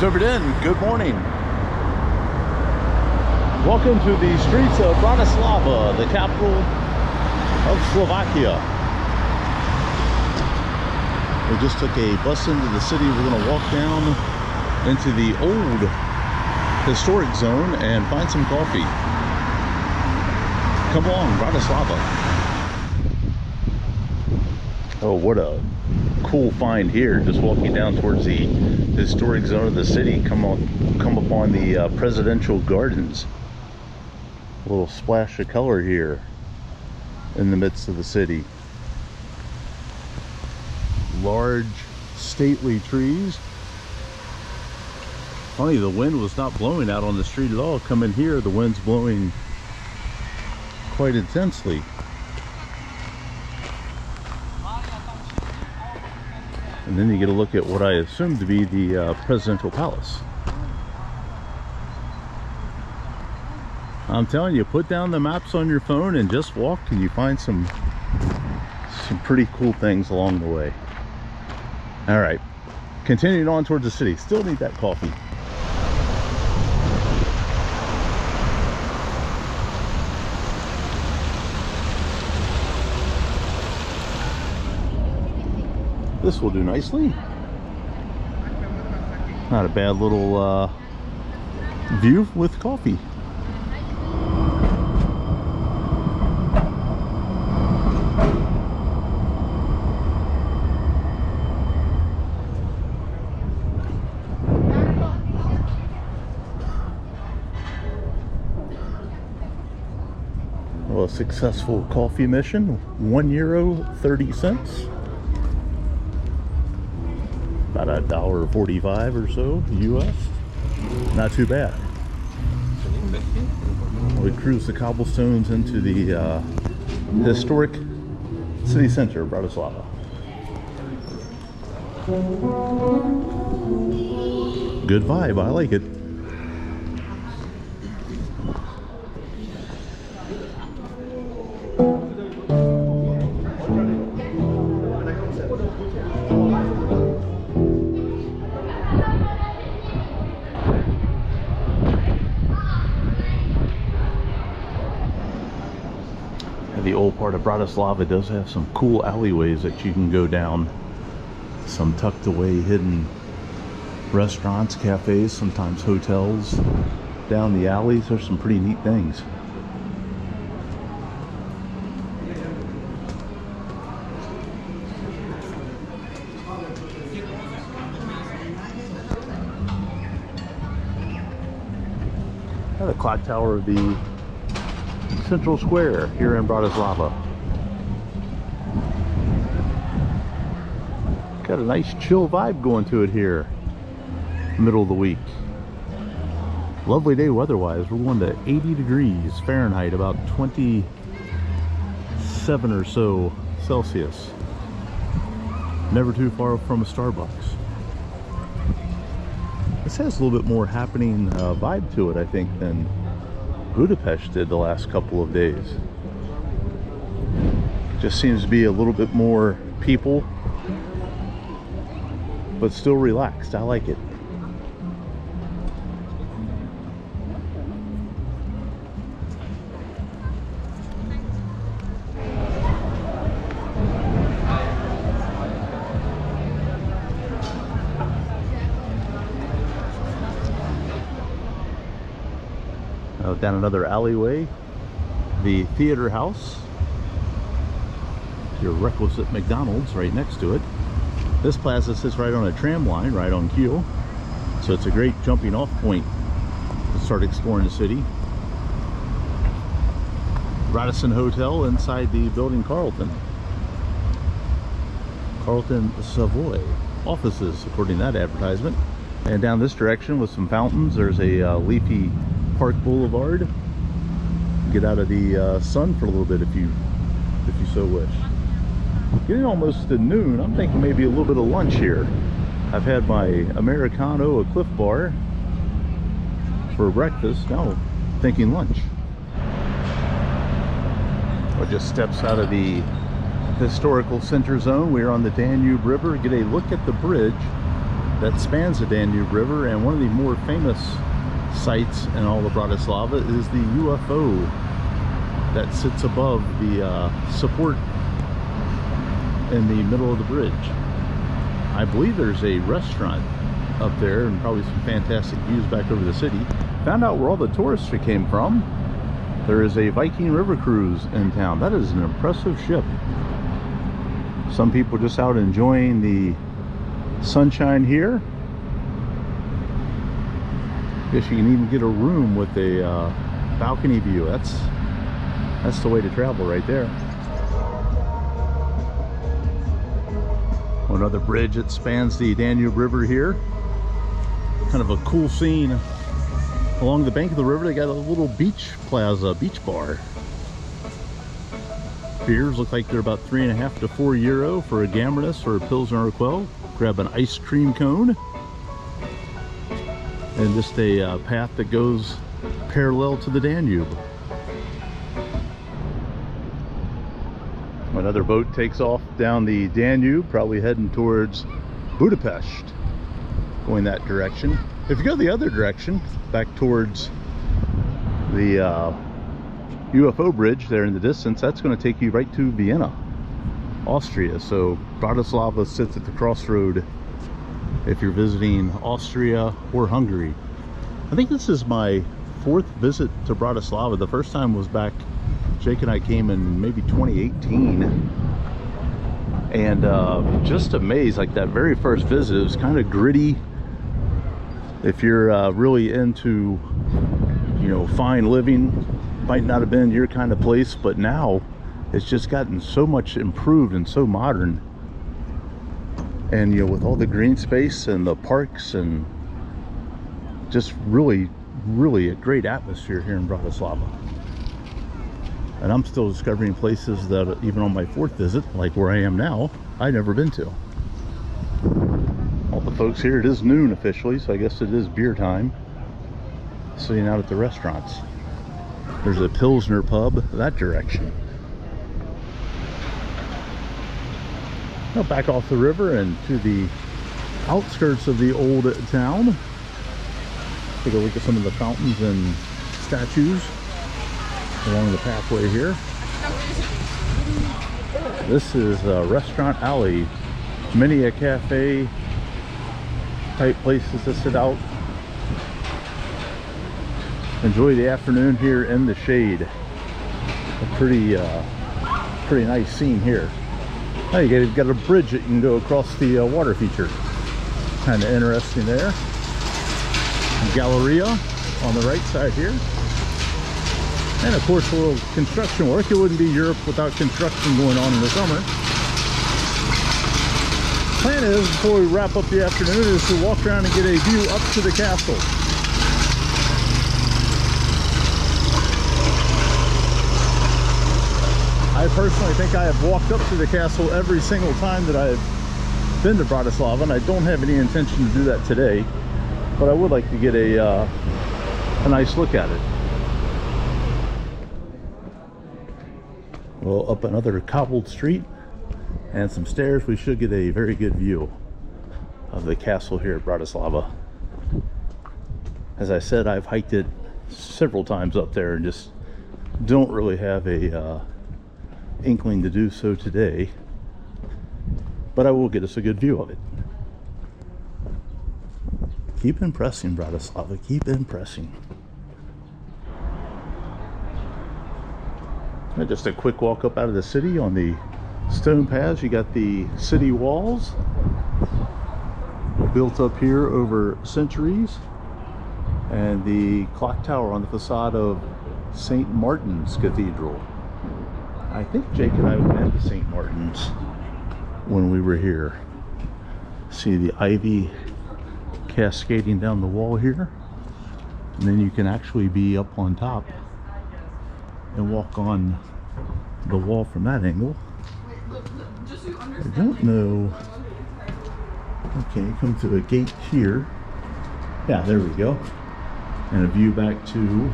So good morning. Welcome to the streets of Bratislava, the capital of Slovakia. We just took a bus into the city. We're going to walk down into the old historic zone and find some coffee. Come along, Bratislava. Oh, what a cool find here. Just walking down towards the historic zone of the city. Come upon the presidential gardens. A little splash of color here in the midst of the city. Large, stately trees. Funny, the wind was not blowing out on the street at all. Come in here, the wind's blowing quite intensely. And then you get a look at what I assume to be the presidential palace. I'm telling you, put down the maps on your phone and just walk, and you find some pretty cool things along the way. All right, continuing on towards the city. Still need that coffee. This will do nicely. Not a bad little view with coffee. Well, a successful coffee mission, €1.30. About $1.45 or so US. Not too bad. We cruise the cobblestones into the historic city center of Bratislava. Good vibe, I like it. The old part of Bratislava does have some cool alleyways that you can go down. Some tucked away hidden restaurants, cafes, sometimes hotels. Down the alleys, there's some pretty neat things. The clock tower of the Central Square here in Bratislava. Got a nice chill vibe going to it here, middle of the week. Lovely day weather-wise. We're going to 80 degrees Fahrenheit, about 27 or so Celsius. Never too far from a Starbucks. This has a little bit more happening vibe to it, I think, than Budapest did the last couple of days. Just seems to be a little bit more people, but still relaxed. I like it. Down another alleyway, the Theater House, your requisite McDonald's right next to it. This plaza sits right on a tram line, right on cue, so it's a great jumping off point to start exploring the city. Radisson Hotel inside the building Carlton Savoy offices, according to that advertisement. And down this direction with some fountains, there's a leafy Park Boulevard. Get out of the sun for a little bit if you so wish. Getting almost to noon. I'm thinking maybe a little bit of lunch here. I've had my Americano, a Cliff Bar, for breakfast. Now thinking lunch. Or just steps out of the historical center zone. We're on the Danube River. Get a look at the bridge that spans the Danube River, and one of the more famous sights in all of Bratislava is the UFO that sits above the support in the middle of the bridge. I believe there's a restaurant up there and probably some fantastic views back over the city. Found out where all the tourists came from. There is a Viking River cruise in town. That is an impressive ship. Some people just out enjoying the sunshine here. Guess you can even get a room with a balcony view. That's the way to travel right there. Another bridge that spans the Danube River here. Kind of a cool scene. Along the bank of the river, they got a little beach plaza, beach bar. Beers look like they're about €3.5 to €4 for a Gambrinus or a Pilsner or Quell. Grab an ice cream cone. And just a path that goes parallel to the Danube. Another boat takes off down the Danube, probably heading towards Budapest, going that direction. If you go the other direction, back towards the UFO bridge there in the distance, that's going to take you right to Vienna, Austria. So Bratislava sits at the crossroad if you're visiting Austria or Hungary. I think this is my 4th visit to Bratislava. The first time was back, Jake and I came in maybe 2018, and just amazed. Like that very first visit, it was kind of gritty. If you're really into, you know, fine living, might not have been your kind of place, but now it's just gotten so much improved and so modern. And you know, with all the green space and the parks, and just really a great atmosphere here in Bratislava. And I'm still discovering places that even on my 4th visit, like where I am now, I've never been to. All the folks here, it is noon officially, so I guess it is beer time. Sitting out at the restaurants. There's a Pilsner pub that direction. Now back off the river and to the outskirts of the old town. Take a look at some of the fountains and statues along the pathway here. This is a restaurant alley. Many a cafe type places to sit out. Enjoy the afternoon here in the shade. A pretty nice scene here. Now you've got a bridge that you can go across the water feature. Kind of interesting there. Galleria on the right side here. And of course a little construction work. It wouldn't be Europe without construction going on in the summer. Plan is, before we wrap up the afternoon, is to walk around and get a view up to the castle. I personally think I have walked up to the castle every single time that I've been to Bratislava, and I don't have any intention to do that today, but I would like to get a nice look at it. Well, up another cobbled street and some stairs, we should get a very good view of the castle here at Bratislava. As I said, I've hiked it several times up there and just don't really have a inkling to do so today, but I will get us a good view of it. Keep impressing, Bratislava, keep impressing. And just a quick walk up out of the city on the stone paths. You got the city walls built up here over centuries, and the clock tower on the facade of St. Martin's Cathedral. I think Jake and I went to St. Martin's when we were here. See the ivy cascading down the wall here, and then you can actually be up on top and walk on the wall from that angle. I don't know. Okay, come to a gate here. Yeah, there we go. And a view back to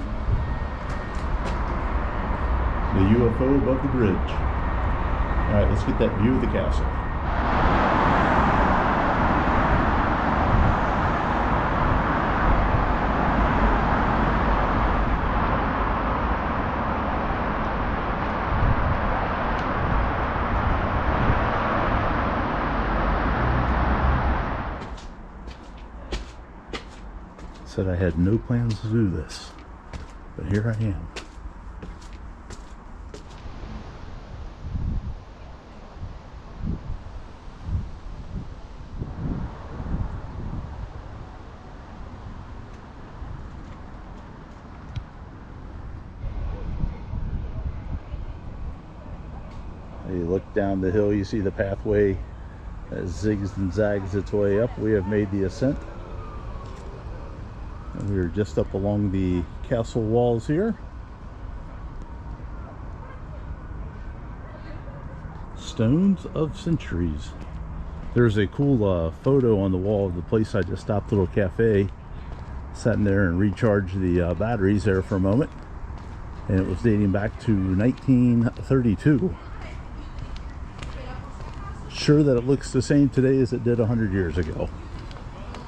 the UFO above the bridge. All right, let's get that view of the castle. Said I had no plans to do this, but here I am. You look down the hill, you see the pathway that zigs and zags its way up. We have made the ascent. And we are just up along the castle walls here. Stones of centuries. There's a cool photo on the wall of the place I just stopped, little cafe. Sat in there and recharged the batteries there for a moment. And it was dating back to 1932. Sure that it looks the same today as it did 100 years ago.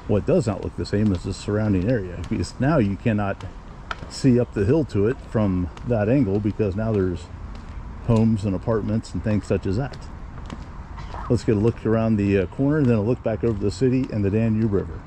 What does not look the same is the surrounding area, because now you cannot see up the hill to it from that angle, because now there's homes and apartments and things such as that. Let's get a look around the corner and then a look back over the city and the Danube River.